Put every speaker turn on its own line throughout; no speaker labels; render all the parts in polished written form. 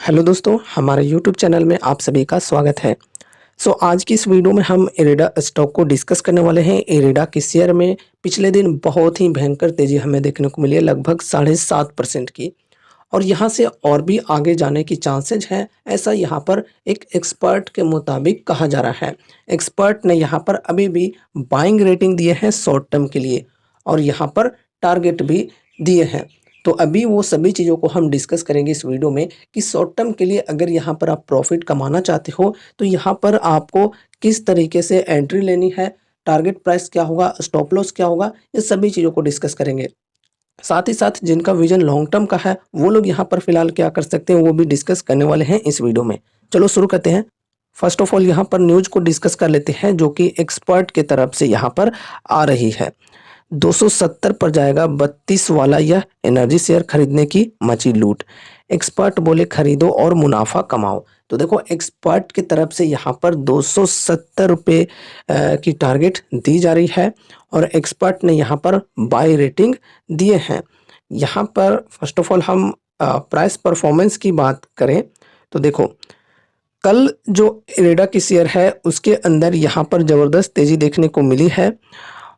Hello दोस्तों, हमारे YouTube channel में आप सभी का स्वागत है। आज की इस वीडियो में हम इरेडा स्टॉक को डिस्कस करने वाले हैं। इरेडा के शेयर में पिछले दिन बहुत ही भयंकर तेज़ी हमें देखने को मिली है, लगभग 7.5% की। और यहाँ से और भी आगे जाने की चांसेज हैं, ऐसा यहाँ पर एक एक्सपर्ट के मुताबिक कहा जा रहा है। एक्सपर्ट ने यहाँ पर अभी भी बाइंग रेटिंग दिए हैं शॉर्ट टर्म के लिए, और यहाँ पर टारगेट भी दिए हैं। तो अभी वो सभी चीज़ों को हम डिस्कस करेंगे इस वीडियो में कि शॉर्ट टर्म के लिए अगर यहाँ पर आप प्रॉफिट कमाना चाहते हो तो यहाँ पर आपको किस तरीके से एंट्री लेनी है, टारगेट प्राइस क्या होगा, स्टॉप लॉस क्या होगा, ये सभी चीज़ों को डिस्कस करेंगे। साथ ही साथ जिनका विजन लॉन्ग टर्म का है वो लोग यहाँ पर फिलहाल क्या कर सकते हैं वो भी डिस्कस करने वाले हैं इस वीडियो में। चलो शुरू करते हैं। फर्स्ट ऑफ ऑल यहाँ पर न्यूज को डिस्कस कर लेते हैं जो कि एक्सपर्ट की तरफ से यहाँ पर आ रही है। 270 पर जाएगा 32 वाला यह एनर्जी शेयर खरीदने की मची लूट। एक्सपर्ट बोले खरीदो और मुनाफा कमाओ। तो देखो एक्सपर्ट की तरफ से यहाँ पर 270 रुपये की टारगेट दी जा रही है, और एक्सपर्ट ने यहाँ पर बाय रेटिंग दिए हैं। यहाँ पर फर्स्ट ऑफ ऑल हम प्राइस परफॉर्मेंस की बात करें तो देखो कल जो इरेडा की शेयर है उसके अंदर यहाँ पर ज़बरदस्त तेज़ी देखने को मिली है,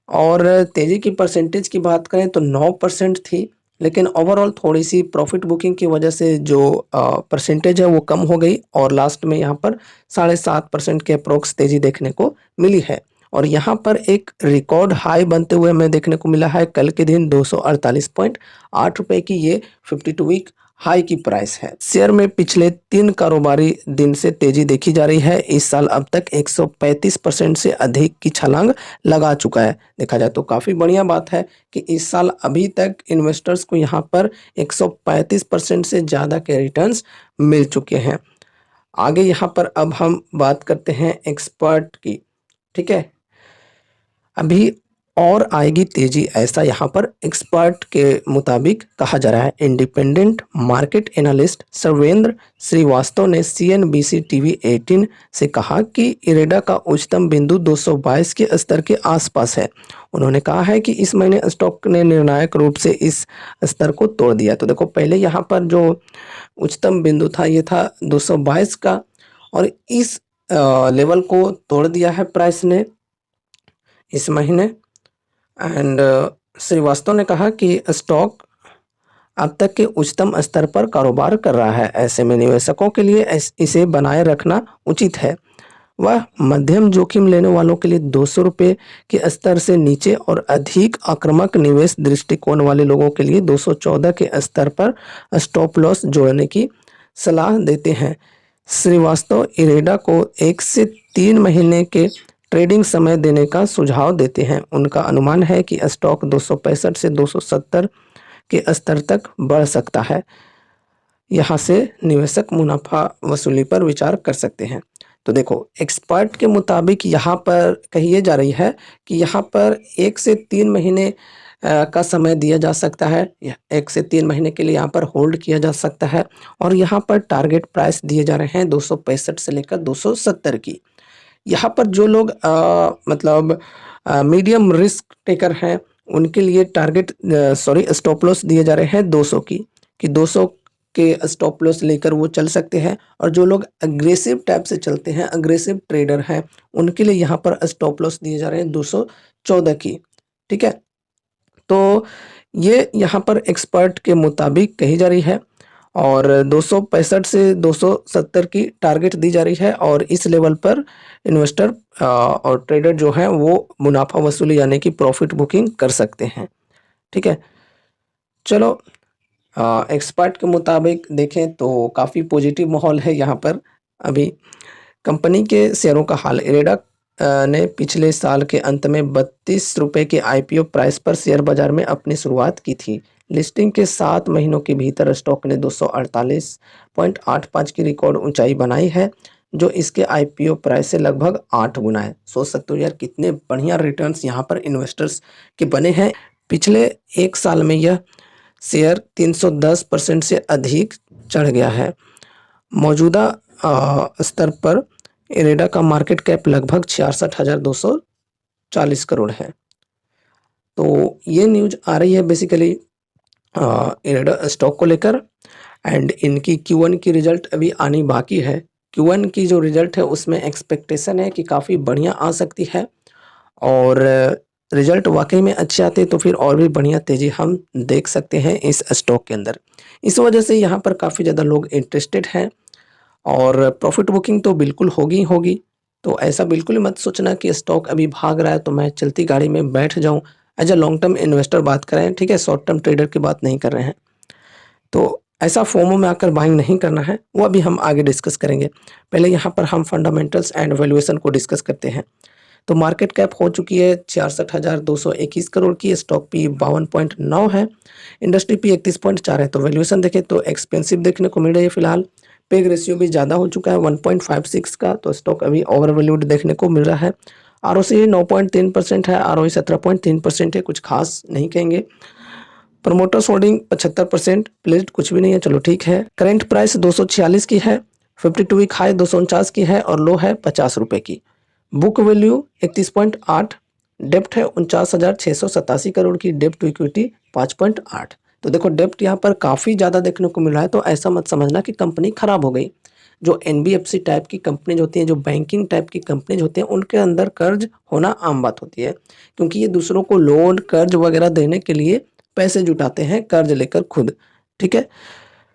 और तेज़ी की परसेंटेज की बात करें तो 9% थी। लेकिन ओवरऑल थोड़ी सी प्रॉफिट बुकिंग की वजह से जो परसेंटेज है वो कम हो गई, और लास्ट में यहाँ पर 7.5% के अप्रोक्स तेज़ी देखने को मिली है। और यहाँ पर एक रिकॉर्ड हाई बनते हुए हमें देखने को मिला है कल के दिन 248.8 रुपये की, ये 52 वीक हाई की प्राइस है। शेयर में पिछले 3 कारोबारी दिन से तेजी देखी जा रही है। इस साल अब तक 135% से अधिक की छलांग लगा चुका है। देखा जाए तो काफ़ी बढ़िया बात है कि इस साल अभी तक इन्वेस्टर्स को यहाँ पर 135% से ज़्यादा के रिटर्न्स मिल चुके हैं। आगे यहाँ पर अब हम बात करते हैं एक्सपर्ट की। ठीक है, अभी और आएगी तेजी, ऐसा यहाँ पर एक्सपर्ट के मुताबिक कहा जा रहा है। Independent market analyst Sarvendra Srivastava ने CNBC TV 18 से कहा कि इरेडा का उच्चतम बिंदु 222 के स्तर के आसपास है। उन्होंने कहा है कि इस महीने स्टॉक ने निर्णायक रूप से इस स्तर को तोड़ दिया। तो देखो पहले यहाँ पर जो उच्चतम बिंदु था ये था 222 का, और इस लेवल को तोड़ दिया है प्राइस ने इस महीने। एंड श्रीवास्तव ने कहा कि स्टॉक अब तक के उच्चतम स्तर पर कारोबार कर रहा है। ऐसे में निवेशकों के लिए इसे बनाए रखना उचित है। वह मध्यम जोखिम लेने वालों के लिए 200 रुपये के स्तर से नीचे और अधिक आक्रामक निवेश दृष्टिकोण वाले लोगों के लिए 214 के स्तर पर स्टॉप लॉस जोड़ने की सलाह देते हैं। श्रीवास्तव इरेडा को 1 से 3 महीने के ट्रेडिंग समय देने का सुझाव देते हैं। उनका अनुमान है कि स्टॉक 265 से 270 के स्तर तक बढ़ सकता है। यहाँ से निवेशक मुनाफा वसूली पर विचार कर सकते हैं। तो देखो एक्सपर्ट के मुताबिक यहाँ पर कही जा रही है कि यहाँ पर 1 से 3 महीने का समय दिया जा सकता है। 1 से 3 महीने के लिए यहाँ पर होल्ड किया जा सकता है, और यहाँ पर टारगेट प्राइस दिए जा रहे हैं 265 से लेकर 270 की। यहाँ पर जो लोग मतलब मीडियम रिस्क टेकर हैं उनके लिए टारगेट स्टॉप लॉस दिए जा रहे हैं 200 की, कि 200 के स्टॉप लॉस लेकर वो चल सकते हैं। और जो लोग अग्रेसिव टाइप से चलते हैं, अग्रेसिव ट्रेडर हैं, उनके लिए यहाँ पर स्टॉप लॉस दिए जा रहे हैं 214 की। ठीक है, तो ये यहाँ पर एक्सपर्ट के मुताबिक कही जा रही है, और 265 से 270 की टारगेट दी जा रही है। और इस लेवल पर इन्वेस्टर और ट्रेडर जो हैं वो मुनाफा वसूली यानी कि प्रॉफिट बुकिंग कर सकते हैं। ठीक है, चलो एक्सपर्ट के मुताबिक देखें तो काफ़ी पॉजिटिव माहौल है यहाँ पर। अभी कंपनी के शेयरों का हाल, इरेडा ने पिछले साल के अंत में 32 रुपये के IPO प्राइस पर शेयर बाजार में अपनी शुरुआत की थी। लिस्टिंग के 7 महीनों के भीतर स्टॉक ने 248.85 की रिकॉर्ड ऊंचाई बनाई है, जो इसके IPO प्राइस से लगभग 8 गुना है। सोच सकते हो यार कितने बढ़िया रिटर्न्स यहाँ पर इन्वेस्टर्स के बने हैं। पिछले 1 साल में यह शेयर 310% से अधिक चढ़ गया है। मौजूदा स्तर पर इरेडा का मार्केट कैप लगभग 66,240 करोड़ है। तो ये न्यूज आ रही है बेसिकली इरेडा स्टॉक को लेकर। एंड इनकी Q1 की रिजल्ट अभी आनी बाकी है। Q1 की जो रिजल्ट है उसमें एक्सपेक्टेशन है कि काफ़ी बढ़िया आ सकती है और रिजल्ट वाक़ई में अच्छे आते तो फिर और भी बढ़िया तेज़ी हम देख सकते हैं इस स्टॉक के अंदर। इस वजह से यहाँ पर काफ़ी ज़्यादा लोग इंटरेस्टेड हैं और प्रॉफ़िट बुकिंग तो बिल्कुल होगी ही होगी। तो ऐसा बिल्कुल मत सोचना कि स्टॉक अभी भाग रहा है तो मैं चलती गाड़ी में बैठ जाऊँ। As a long term investor बात कर रहे हैं, ठीक है? शॉर्ट टर्म ट्रेडर की बात नहीं कर रहे हैं। तो ऐसा फोमो में आकर बाइंग नहीं करना है, वो अभी हम आगे डिस्कस करेंगे। पहले यहाँ पर हम फंडामेंटल्स एंड वैल्यूएशन को डिस्कस करते हैं। तो मार्केट कैप हो चुकी है 66,221 करोड़ की, स्टॉक पी 52.9 है, इंडस्ट्री पी 31.4 है। तो वैल्यूएशन देखें तो एक्सपेंसिव देखने को मिल रही है फिलहाल। पेग रेशियो भी ज़्यादा हो चुका है 1.56 का, तो स्टॉक अभी ओवर वैल्यूड देखने को मिल रहा है। आरओसी 9.3% है, आरओई 17.3% है, कुछ खास नहीं कहेंगे। प्रमोटर्स होल्डिंग 75%, प्लेस्ड कुछ भी नहीं है, चलो ठीक है। करंट प्राइस 246 की है, 52 वीक हाई 249 की है और लो है 50 रुपये की। बुक वैल्यू 31.8, डेप्ट है 49,687 करोड़ की, डेप्ट टू इक्विटी 5.8। तो देखो डेप्ट यहाँ पर काफ़ी ज़्यादा देखने को मिल रहा है, तो ऐसा मत समझना कि कंपनी खराब हो गई। जो एनबीएफसी टाइप की कंपनीज होती हैं, जो बैंकिंग टाइप की कंपनीज होती हैं, उनके अंदर कर्ज होना आम बात होती है, क्योंकि ये दूसरों को लोन कर्ज वगैरह देने के लिए पैसे जुटाते हैं कर्ज लेकर खुद, ठीक है।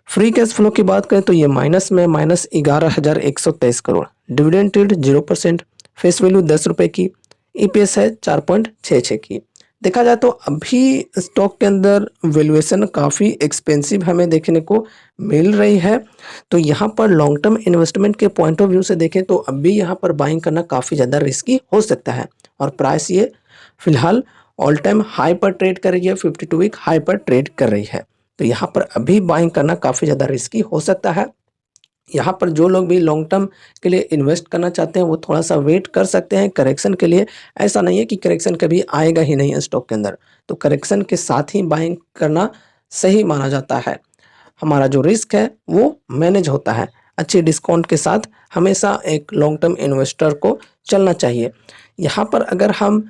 फ्री कैश फ्लो की बात करें तो ये माइनस में -11,123 crore, dividend yield 0%, face value 10 रुपये की, ईपीएस है 4.66 की। देखा जाए तो अभी स्टॉक के अंदर वैल्यूएशन काफ़ी एक्सपेंसिव हमें देखने को मिल रही है। तो यहाँ पर लॉन्ग टर्म इन्वेस्टमेंट के पॉइंट ऑफ व्यू से देखें तो अभी यहाँ पर बाइंग करना काफ़ी ज़्यादा रिस्की हो सकता है और प्राइस ये फिलहाल ऑल टाइम हाई पर ट्रेड कर रही है, 52 वीक हाई पर ट्रेड कर रही है। तो यहाँ पर अभी बाइंग करना काफ़ी ज़्यादा रिस्की हो सकता है। यहाँ पर जो लोग भी लॉन्ग टर्म के लिए इन्वेस्ट करना चाहते हैं वो थोड़ा सा वेट कर सकते हैं करेक्शन के लिए। ऐसा नहीं है कि करेक्शन कभी आएगा ही नहीं स्टॉक के अंदर, तो करेक्शन के साथ ही बाइंग करना सही माना जाता है। हमारा जो रिस्क है वो मैनेज होता है। अच्छे डिस्काउंट के साथ हमेशा एक लॉन्ग टर्म इन्वेस्टर को चलना चाहिए। यहाँ पर अगर हम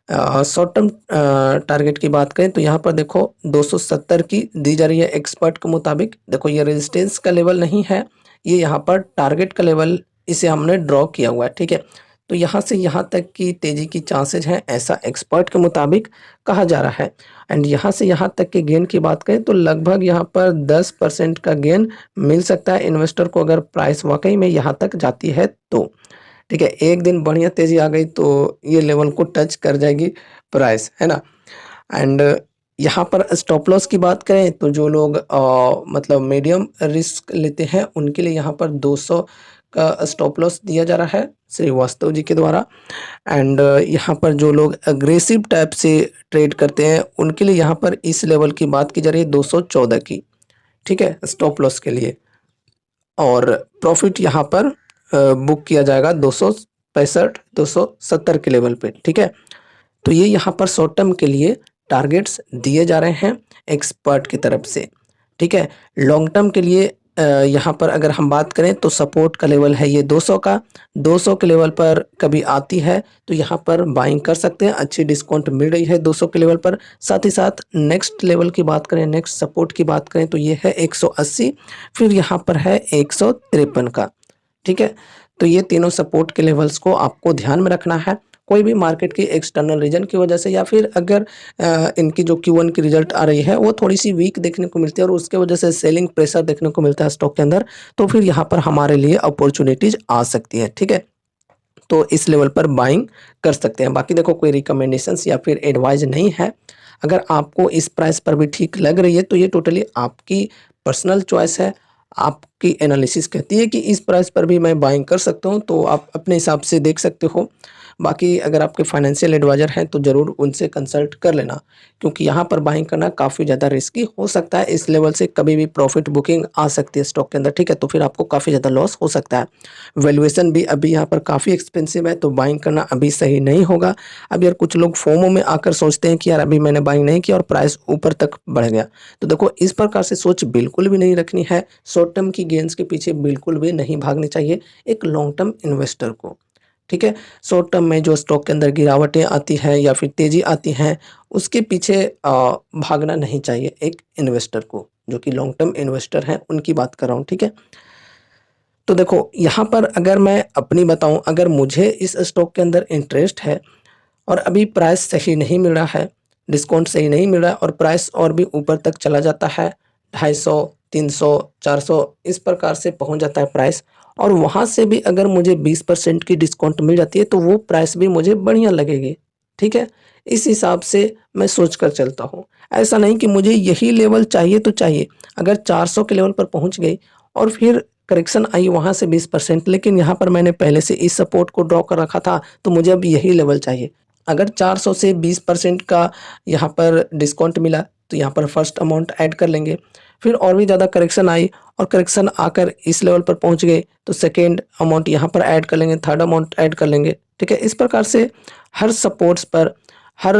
शॉर्ट टर्म टारगेट की बात करें तो यहाँ पर देखो 270 की दी जा रही है एक्सपर्ट के मुताबिक। देखो ये रेजिस्टेंस का लेवल नहीं है, ये यहाँ पर टारगेट का लेवल इसे हमने ड्रॉ किया हुआ है, ठीक है। तो यहाँ से यहाँ तक की तेज़ी की चांसेज हैं, ऐसा एक्सपर्ट के मुताबिक कहा जा रहा है। एंड यहाँ से यहाँ तक के गेन की बात करें तो लगभग यहाँ पर 10% का गेन मिल सकता है इन्वेस्टर को, अगर प्राइस वाकई में यहाँ तक जाती है तो, ठीक है। एक दिन बढ़िया तेज़ी आ गई तो ये लेवल को टच कर जाएगी प्राइस, है ना। एंड यहाँ पर स्टॉप लॉस की बात करें तो जो लोग मतलब मीडियम रिस्क लेते हैं उनके लिए यहाँ पर 200 का स्टॉप लॉस दिया जा रहा है श्रीवास्तव जी के द्वारा। एंड यहाँ पर जो लोग अग्रेसिव टाइप से ट्रेड करते हैं उनके लिए यहाँ पर इस लेवल की बात की जा रही है 214 की, ठीक है, स्टॉप लॉस के लिए। और प्रॉफिट यहाँ पर बुक किया जाएगा 265 270 के लेवल पे, ठीक है। तो ये यहाँ पर शॉर्ट टर्म के लिए टारगेट्स दिए जा रहे हैं एक्सपर्ट की तरफ से, ठीक है। लॉन्ग टर्म के लिए यहाँ पर अगर हम बात करें तो सपोर्ट का लेवल है ये 200 का, 200 के लेवल पर कभी आती है तो यहाँ पर बाइंग कर सकते हैं, अच्छी डिस्काउंट मिल रही है 200 के लेवल पर। साथ ही साथ नेक्स्ट लेवल की बात करें, नेक्स्ट सपोर्ट की बात करें तो ये है 180, फिर यहाँ पर है 153 का, ठीक है। तो ये तीनों सपोर्ट के लेवल्स को आपको ध्यान में रखना है। कोई भी मार्केट की एक्सटर्नल रीजन की वजह से या फिर अगर इनकी जो Q1 की रिजल्ट आ रही है वो थोड़ी सी वीक देखने को मिलती है और उसके वजह से सेलिंग प्रेशर देखने को मिलता है स्टॉक के अंदर, तो फिर यहाँ पर हमारे लिए अपॉर्चुनिटीज आ सकती है, ठीक है। तो इस लेवल पर बाइंग कर सकते हैं। बाकी देखो कोई रिकमेंडेशंस या फिर एडवाइस नहीं है। अगर आपको इस प्राइस पर भी ठीक लग रही है तो ये टोटली आपकी पर्सनल चॉइस है। आपकी एनालिसिस कहती है कि इस प्राइस पर भी मैं बाइंग कर सकता हूँ, तो आप अपने हिसाब से देख सकते हो। बाकी अगर आपके फाइनेंशियल एडवाइज़र हैं तो ज़रूर उनसे कंसल्ट कर लेना, क्योंकि यहाँ पर बाइंग करना काफ़ी ज़्यादा रिस्की हो सकता है। इस लेवल से कभी भी प्रॉफिट बुकिंग आ सकती है स्टॉक के अंदर, ठीक है, तो फिर आपको काफ़ी ज़्यादा लॉस हो सकता है। वैल्यूएशन भी अभी यहाँ पर काफ़ी एक्सपेंसिव है, तो बाइंग करना अभी सही नहीं होगा। अब यार कुछ लोग फोमो में आकर सोचते हैं कि यार अभी मैंने बाइंग नहीं किया और प्राइस ऊपर तक बढ़ गया, तो देखो इस प्रकार से सोच बिल्कुल भी नहीं रखनी है। शॉर्ट टर्म की गेंस के पीछे बिल्कुल भी नहीं भागनी चाहिए एक लॉन्ग टर्म इन्वेस्टर को, ठीक है। शॉर्ट टर्म में जो स्टॉक के अंदर गिरावटें आती हैं या फिर तेज़ी आती हैं उसके पीछे भागना नहीं चाहिए एक इन्वेस्टर को। जो कि लॉन्ग टर्म इन्वेस्टर हैं उनकी बात कर रहा हूँ, ठीक है। तो देखो यहाँ पर अगर मैं अपनी बताऊँ, अगर मुझे इस स्टॉक के अंदर इंटरेस्ट है और अभी प्राइस सही नहीं मिल रहा है, डिस्काउंट सही नहीं मिल रहा है और प्राइस और भी ऊपर तक चला जाता है, 250, 300, 400 इस प्रकार से पहुंच जाता है प्राइस, और वहां से भी अगर मुझे 20% की डिस्काउंट मिल जाती है तो वो प्राइस भी मुझे बढ़िया लगेगी, ठीक है। इस हिसाब से मैं सोच कर चलता हूँ। ऐसा नहीं कि मुझे यही लेवल चाहिए तो चाहिए। अगर 400 के लेवल पर पहुंच गई और फिर करेक्शन आई वहां से 20%, लेकिन यहाँ पर मैंने पहले से इस सपोर्ट को ड्रॉ कर रखा था तो मुझे अब यही लेवल चाहिए। अगर 400 से 20% का यहाँ पर डिस्काउंट मिला तो यहाँ पर फर्स्ट अमाउंट ऐड कर लेंगे, फिर और भी ज़्यादा करेक्शन आई और करेक्शन आकर इस लेवल पर पहुँच गए तो सेकेंड अमाउंट यहाँ पर ऐड कर लेंगे, थर्ड अमाउंट ऐड कर लेंगे, ठीक है। इस प्रकार से हर सपोर्ट्स पर, हर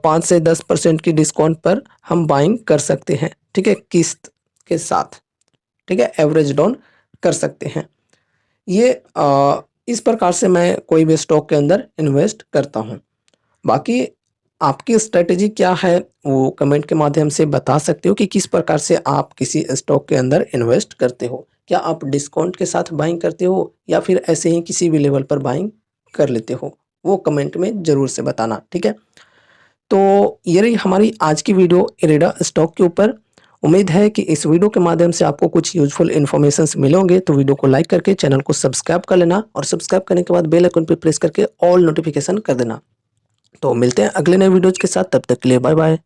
5 से 10% की डिस्काउंट पर हम बाइंग कर सकते हैं, ठीक है, किस्त के साथ, ठीक है, एवरेज डाउन कर सकते हैं। ये इस प्रकार से मैं कोई भी स्टॉक के अंदर इन्वेस्ट करता हूँ। बाकी आपकी स्ट्रेटेजी क्या है वो कमेंट के माध्यम से बता सकते हो कि किस प्रकार से आप किसी स्टॉक के अंदर इन्वेस्ट करते हो। क्या आप डिस्काउंट के साथ बाइंग करते हो या फिर ऐसे ही किसी भी लेवल पर बाइंग कर लेते हो, वो कमेंट में ज़रूर से बताना, ठीक है। तो ये रही हमारी आज की वीडियो इरेडा स्टॉक के ऊपर। उम्मीद है कि इस वीडियो के माध्यम से आपको कुछ यूजफुल इन्फॉर्मेशंस मिलेंगे, तो वीडियो को लाइक करके चैनल को सब्सक्राइब कर लेना और सब्सक्राइब करने के बाद बेल आइकन पर प्रेस करके ऑल नोटिफिकेशन कर देना। तो मिलते हैं अगले नए वीडियोज के साथ, तब तक के लिए बाय बाय।